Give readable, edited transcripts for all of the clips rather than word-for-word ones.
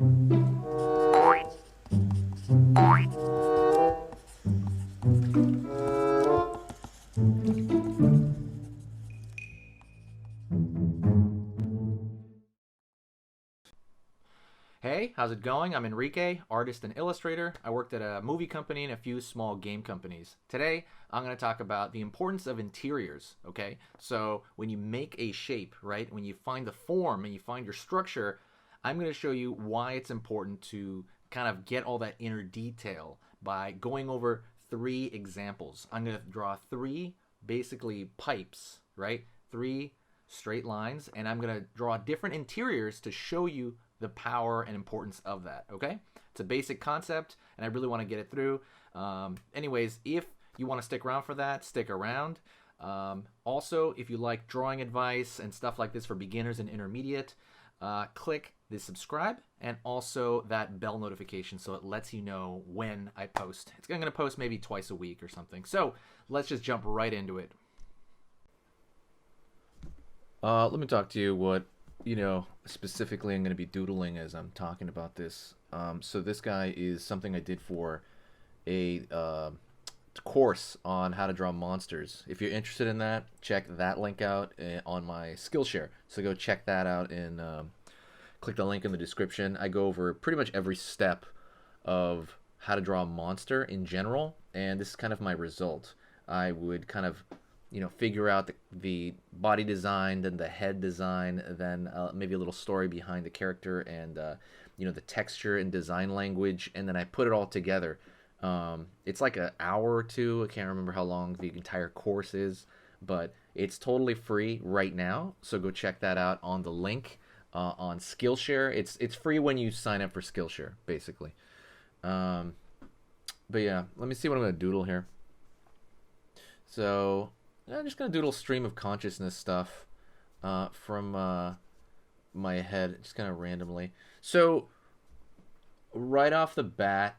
Hey, how's it going? I'm Enrique, artist and illustrator. I worked at a movie company and a few small game companies. Today, I'm going to talk about the importance of interiors, okay? So, when you make a shape, right, when you find the form and you find your structure, I'm going to show you why it's important to kind of get all that inner detail by going over three examples. I'm going to draw three basically pipes, right? Three straight lines, and I'm going to draw different interiors to show you the power and importance of that. Okay, it's a basic concept and I really want to get it through. Anyways, if you want to stick around for that, stick around. Also, if you like drawing advice and stuff like this for beginners and intermediate, click the subscribe and also that bell notification so it lets you know when I post. I'm going to post maybe twice a week or something. So let's just jump right into it. Let me talk to you what specifically I'm going to be doodling as I'm talking about this. So this guy is something I did for a course on how to draw monsters. If you're interested in that, check that link out on my Skillshare. So go check that out and click the link in the description. I go over pretty much every step of how to draw a monster in general, and this is kind of my result. I would kind of figure out the body design, then the head design, then maybe a little story behind the character and the texture and design language, and then I put it all together. It's like an hour or two. I can't remember how long the entire course is, but it's totally free right now. So go check that out on the link on Skillshare. It's free when you sign up for Skillshare, basically. But yeah, let me see what I'm gonna doodle here. So I'm just gonna doodle stream of consciousness stuff from my head, just kind of randomly. So right off the bat,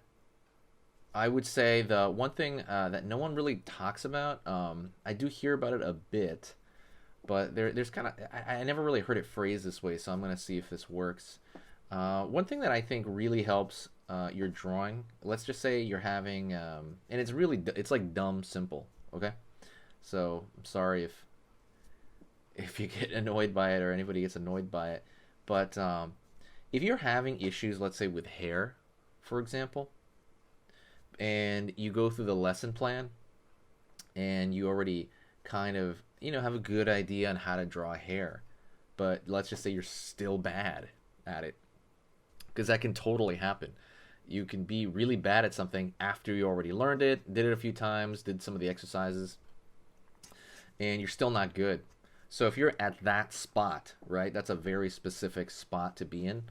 I would say the one thing that no one really talks about, I do hear about it a bit, but there's kind of I never really heard it phrased this way, so I'm gonna see if this works. One thing that I think really helps your drawing. Let's just say you're having, and it's like dumb simple, okay? So I'm sorry if you get annoyed by it or anybody gets annoyed by it, but if you're having issues, let's say with hair, for example, and you go through the lesson plan and you already kind of have a good idea on how to draw hair, but let's just say you're still bad at it, because that can totally happen. You can be really bad at something after you already learned it, did it a few times, did some of the exercises, and you're still not good. So if you're at that spot, right, that's a very specific spot to be in.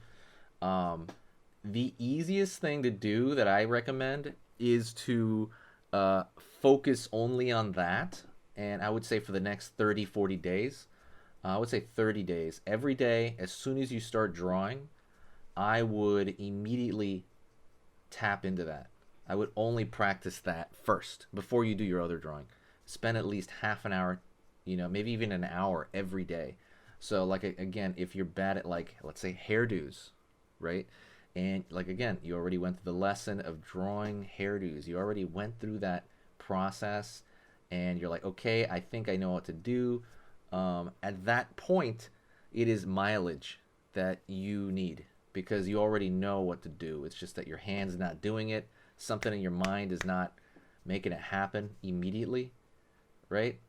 The easiest thing to do that I recommend is to focus only on that. And I would say for the next 30, 40 days, I would say 30 days, every day, as soon as you start drawing, I would immediately tap into that. I would only practice that first before you do your other drawing. Spend at least half an hour, maybe even an hour every day. So like, again, if you're bad at, like, let's say hairdos, right? And like, again, you already went through the lesson of drawing hairdos. You already went through that process and you're like, okay, I think I know what to do. At that point, it is mileage that you need because you already know what to do. It's just that your hand's not doing it. Something in your mind is not making it happen immediately, right?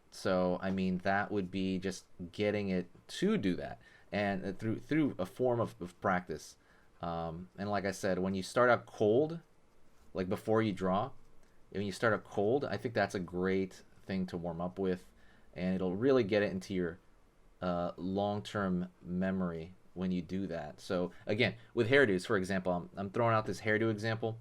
So I mean, that would be just getting it to do that, and through a form of practice. And like I said, when you start out cold, like before you draw, when you start out cold, I think that's a great thing to warm up with, and it'll really get it into your long-term memory when you do that. So again, with hairdos, for example, I'm throwing out this hairdo example.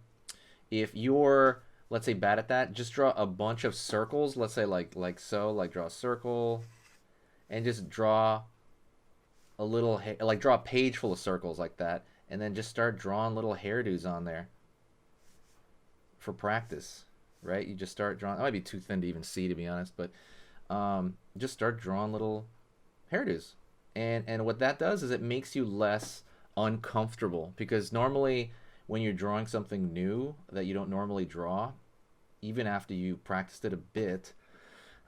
If you're, let's say, bad at that, just draw a bunch of circles. Let's say like so, like draw a circle, and just draw a little like draw a page full of circles like that, and then just start drawing little hairdos on there for practice, right? You just start drawing. It might be too thin to even see, to be honest, but just start drawing little hairdos, and what that does is it makes you less uncomfortable, because normally when you're drawing something new that you don't normally draw, even after you practiced it a bit,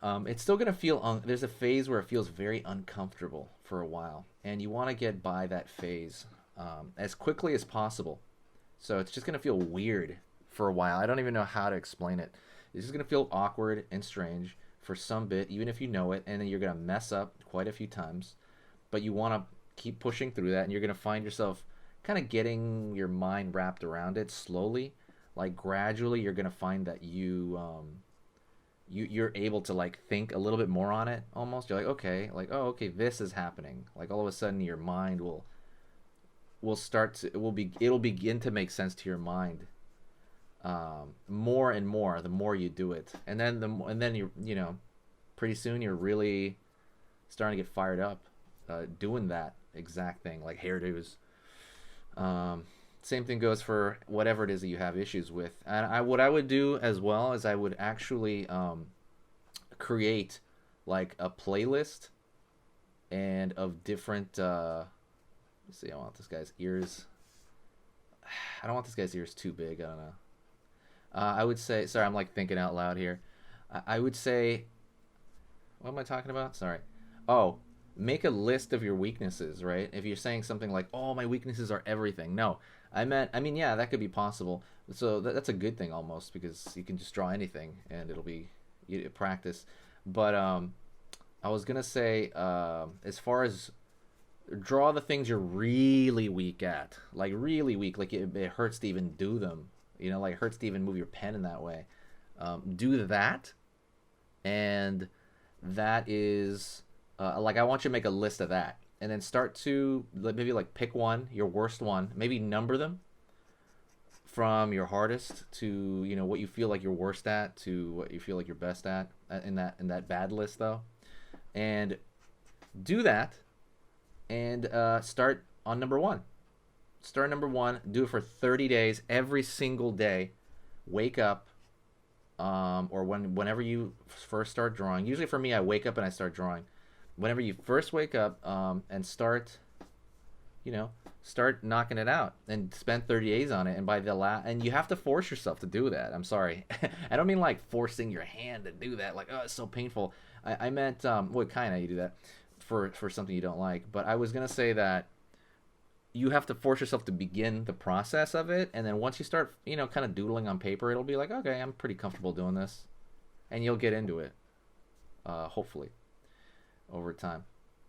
it's still gonna feel there's a phase where it feels very uncomfortable for a while, and you want to get by that phase as quickly as possible. So it's just gonna feel weird for a while. I don't even know how to explain it. It's just gonna feel awkward and strange for some bit, even if you know it, and then you're gonna mess up quite a few times. But you want to keep pushing through that, and you're gonna find yourself kind of getting your mind wrapped around it slowly. Like gradually, you're gonna find that you're able to like think a little bit more on it. Almost, you're like, okay, like, oh, okay, this is happening. Like all of a sudden, your mind will start to it'll begin to make sense to your mind more and more the more you do it, and then you know, pretty soon you're really starting to get fired up doing that exact thing, like hairdos. Same thing goes for whatever it is that you have issues with. And what I would do as well is I would actually create like a playlist and of different. Let's see. I want this guy's ears. I don't want this guy's ears too big. I don't know. I would say. Sorry, I'm like thinking out loud here. I would say. What am I talking about? Sorry. Oh, make a list of your weaknesses, right? If you're saying something like, "Oh, my weaknesses are everything," no, I mean, yeah, that could be possible. So that's a good thing almost, because you can just draw anything and it'll be practice. But I was gonna say, as far as draw the things you're really weak at, like really weak, like it hurts to even do them. You know, like it hurts to even move your pen in that way. Do that, and that is like I want you to make a list of that, and then start to maybe like pick one, your worst one, maybe number them from your hardest to, you know, what you feel like you're worst at to what you feel like you're best at in that bad list though, and do that, and start on number one. Start number one. Do it for 30 days, every single day. Wake up, or whenever you first start drawing. Usually for me, I wake up and I start drawing. Whenever you first wake up, and start, you know, start knocking it out and spend 30 days on it. And by the and you have to force yourself to do that. I'm sorry. I don't mean like forcing your hand to do that. Like, oh, it's so painful. I meant, well, kind of, you do that for something you don't like. But I was going to say that you have to force yourself to begin the process of it. And then once you start, you know, kind of doodling on paper, it'll be like, okay, I'm pretty comfortable doing this. And you'll get into it, hopefully, over time.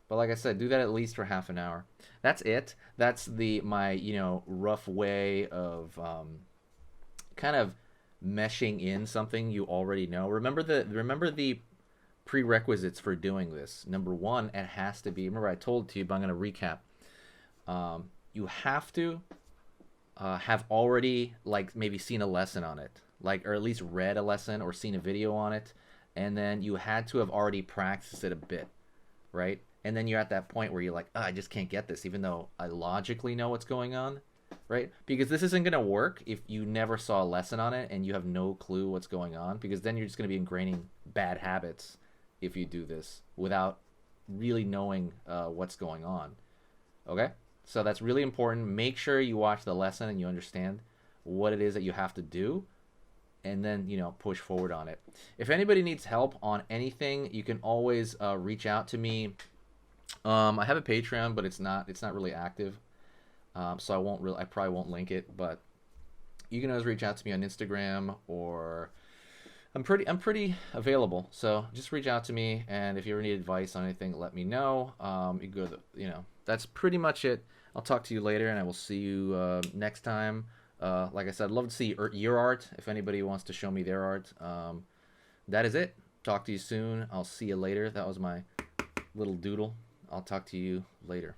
But like I said, do that at least for half an hour. That's it. That's my, you know, rough way of kind of meshing in something you already know. Remember the prerequisites for doing this. Number one, it has to be, remember I told you, but I'm going to recap. You have to have already like maybe seen a lesson on it, like, or at least read a lesson or seen a video on it, and then you had to have already practiced it a bit, right? And then you're at that point where you're like, oh, I just can't get this, even though I logically know what's going on, right? Because this isn't going to work if you never saw a lesson on it and you have no clue what's going on, because then you're just going to be ingraining bad habits if you do this without really knowing what's going on. Okay? So that's really important. Make sure you watch the lesson and you understand what it is that you have to do, and then, you know, push forward on it. If anybody needs help on anything, you can always reach out to me. I have a Patreon, but it's not really active, so I probably won't link it. But you can always reach out to me on Instagram, or I'm pretty available. So just reach out to me, and if you ever need advice on anything, let me know. You can go to you know, that's pretty much it. I'll talk to you later, and I will see you next time. Like I said, I'd love to see your art. If anybody wants to show me their art, that is it. Talk to you soon. I'll see you later. That was my little doodle. I'll talk to you later.